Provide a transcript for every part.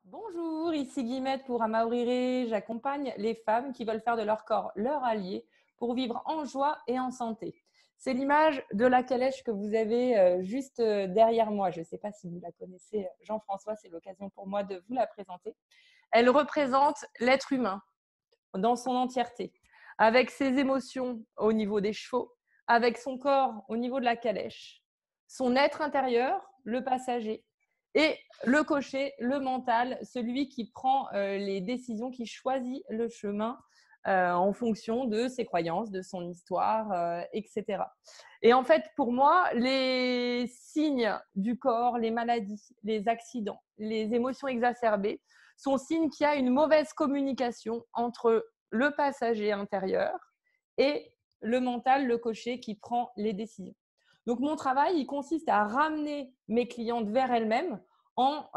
Bonjour, ici Guillemette pour Amaorire. J'accompagne les femmes qui veulent faire de leur corps leur allié pour vivre en joie et en santé. C'est l'image de la calèche que vous avez juste derrière moi. Je ne sais pas si vous la connaissez, Jean-François, c'est l'occasion pour moi de vous la présenter. Elle représente l'être humain dans son entièreté, avec ses émotions au niveau des chevaux, avec son corps au niveau de la calèche, son être intérieur, le passager, et le cocher, le mental, celui qui prend les décisions, qui choisit le chemin en fonction de ses croyances, de son histoire, etc. Et en fait, pour moi, les signes du corps, les maladies, les accidents, les émotions exacerbées sont signes qu'il y a une mauvaise communication entre le passager intérieur et le mental, le cocher qui prend les décisions. Donc, mon travail, il consiste à ramener mes clientes vers elles-mêmes en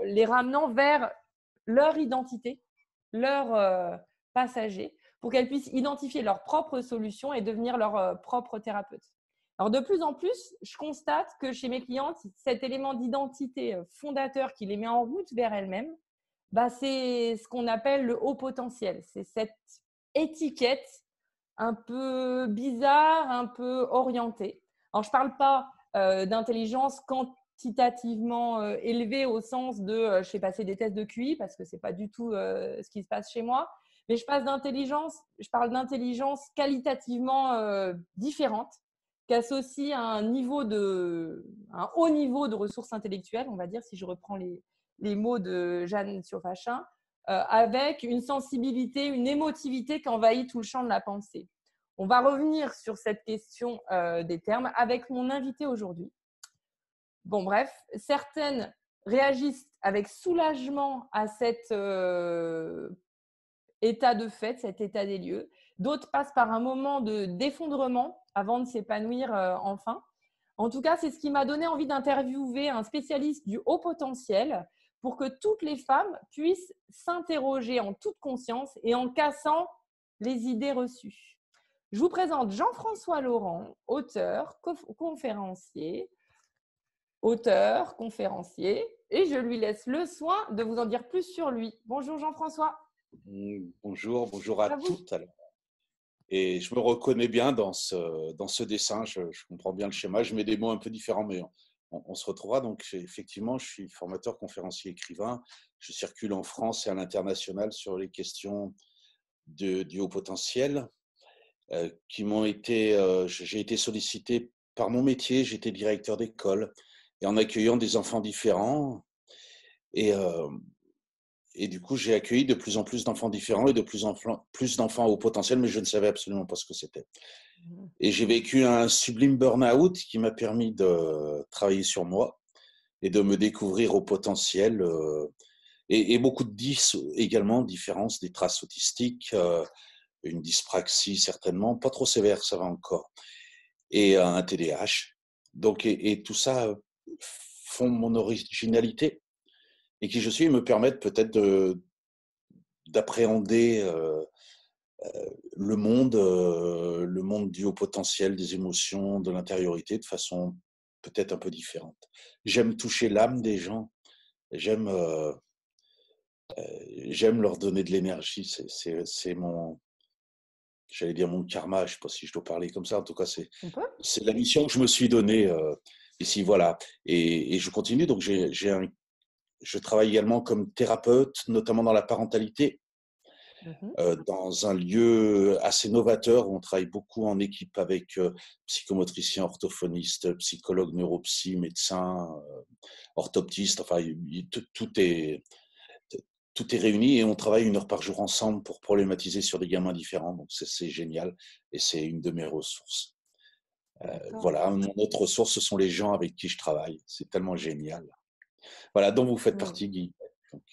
les ramenant vers leur identité, leur passager, pour qu'elles puissent identifier leurs propres solutions et devenir leur propre thérapeute. Alors, de plus en plus, je constate que chez mes clientes, cet élément d'identité fondateur qui les met en route vers elles-mêmes, bah, c'est ce qu'on appelle le haut potentiel. C'est cette étiquette un peu bizarre, un peu orientée. Alors, je ne parle pas d'intelligence quantitativement élevée au sens de je fais passer des tests de QI parce que ce n'est pas du tout ce qui se passe chez moi. Mais je parle d'intelligence qualitativement différente, qui associe un haut niveau de ressources intellectuelles, on va dire, si je reprends les mots de Jeanne Siofachin, avec une sensibilité, une émotivité qui envahit tout le champ de la pensée. On va revenir sur cette question des termes avec mon invité aujourd'hui. Bon, bref, certaines réagissent avec soulagement à cet état de fait, cet état des lieux. D'autres passent par un moment d'effondrement avant de s'épanouir enfin. En tout cas, c'est ce qui m'a donné envie d'interviewer un spécialiste du haut potentiel pour que toutes les femmes puissent s'interroger en toute conscience et en cassant les idées reçues. Je vous présente Jean-François Laurent, auteur, conférencier, et je lui laisse le soin de vous en dire plus sur lui. Bonjour Jean-François. Bonjour à À vous. toutes. Et je me reconnais bien dans ce dessin, je comprends bien le schéma, je mets des mots un peu différents, mais on se retrouvera. Donc effectivement, je suis formateur, conférencier, écrivain, je circule en France et à l'international sur les questions du haut potentiel j'ai été sollicité par mon métier, j'étais directeur d'école, et en accueillant des enfants différents, et du coup, j'ai accueilli de plus en plus d'enfants différents et de plus d'enfants au potentiel, mais je ne savais absolument pas ce que c'était. Et j'ai vécu un sublime burn-out qui m'a permis de travailler sur moi et de me découvrir au potentiel. Et beaucoup de également, différences, des traces autistiques, une dyspraxie certainement, pas trop sévère, ça va encore, et un TDAH. Donc, et tout ça font mon originalité et qui je suis me permettent peut-être d'appréhender le monde du haut potentiel, des émotions, de l'intériorité de façon peut-être un peu différente. J'aime toucher l'âme des gens, j'aime j'aime leur donner de l'énergie, c'est mon, j'allais dire mon karma, je ne sais pas si je dois parler comme ça, en tout cas On peut? c'est la mission que je me suis donnée ici, voilà. Et je continue, donc je travaille également comme thérapeute, notamment dans la parentalité, dans un lieu assez novateur où on travaille beaucoup en équipe avec psychomotriciens, orthophonistes, psychologues, neuropsy, médecins, orthoptistes. Enfin, tout est réuni et on travaille 1 heure par jour ensemble pour problématiser sur des gamins différents. Donc, c'est génial et c'est une de mes ressources. D'accord. Voilà, mon autre ressource, ce sont les gens avec qui je travaille. C'est tellement génial. Voilà, dont vous faites Mm. partie, Guy. Donc,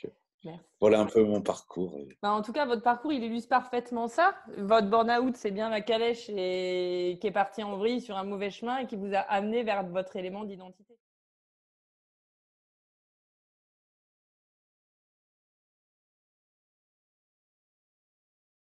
Merci. voilà un peu mon parcours. Bah, en tout cas, votre parcours, il illustre parfaitement ça. Votre burn-out, c'est bien la calèche qui est partie en vrille sur un mauvais chemin et qui vous a amené vers votre élément d'identité.